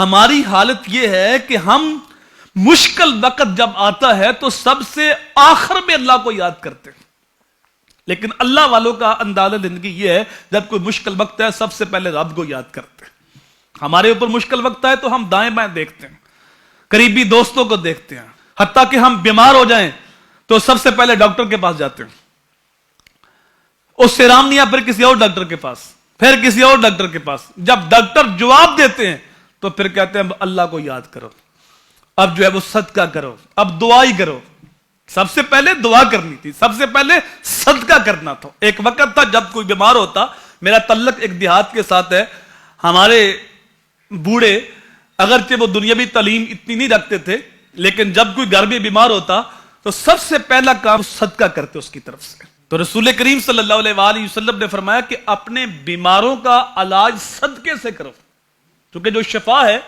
ہماری حالت یہ ہے کہ ہم مشکل وقت جب آتا ہے تو سب سے آخر میں اللہ کو یاد کرتے ہیں، لیکن اللہ والوں کا انداز زندگی یہ ہے جب کوئی مشکل وقت ہے سب سے پہلے رب کو یاد کرتے ہیں۔ ہمارے اوپر مشکل وقت ہے تو ہم دائیں بائیں دیکھتے ہیں، قریبی دوستوں کو دیکھتے ہیں، حتیٰ کہ ہم بیمار ہو جائیں تو سب سے پہلے ڈاکٹر کے پاس جاتے ہیں، اس سے آرام نہیں آیا پھر کسی اور ڈاکٹر کے پاس، پھر کسی اور ڈاکٹر کے پاس۔ جب ڈاکٹر جواب دیتے ہیں تو پھر کہتے ہیں اللہ کو یاد کرو، اب جو ہے وہ صدقہ کرو، اب دعا ہی کرو۔ سب سے پہلے دعا کرنی تھی، سب سے پہلے صدقہ کرنا تھا۔ ایک وقت تھا جب کوئی بیمار ہوتا، میرا تعلق ایک دیہات کے ساتھ ہے، ہمارے بوڑھے اگرچہ وہ دنیاوی تعلیم اتنی نہیں رکھتے تھے، لیکن جب کوئی گھر میں بیمار ہوتا تو سب سے پہلا کام صدقہ کرتے اس کی طرف سے۔ تو رسول کریم صلی اللہ علیہ وآلہ وسلم نے فرمایا کہ اپنے بیماروں کا علاج صدقے سے کرو، کیونکہ جو شفا ہے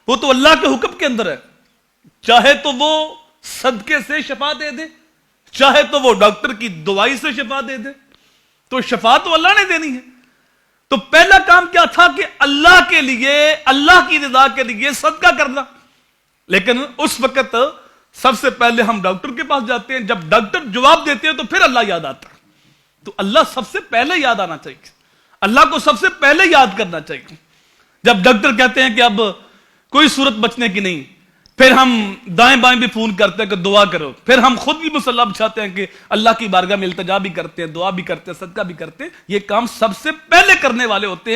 وہ تو اللہ کے حکم کے اندر ہے، چاہے تو وہ صدقے سے شفا دے دے، چاہے تو وہ ڈاکٹر کی دوائی سے شفا دے دے، تو شفا تو اللہ نے دینی ہے۔ تو پہلا کام کیا تھا کہ اللہ کے لیے، اللہ کی رضا کے لیے صدقہ کرنا۔ لیکن اس وقت سب سے پہلے ہم ڈاکٹر کے پاس جاتے ہیں، جب ڈاکٹر جواب دیتے ہیں تو پھر اللہ یاد آتا ہے۔ تو اللہ سب سے پہلے یاد آنا چاہیے، اللہ کو سب سے پہلے یاد کرنا چاہیے۔ جب ڈاکٹر کہتے ہیں کہ اب کوئی صورت بچنے کی نہیں، پھر ہم دائیں بائیں بھی فون کرتے ہیں کہ دعا کرو، پھر ہم خود بھی مصلی بچھاتے ہیں کہ اللہ کی بارگاہ میں التجا بھی کرتے ہیں، دعا بھی کرتے ہیں، صدقہ بھی کرتے ہیں۔ یہ کام سب سے پہلے کرنے والے ہوتے ہیں۔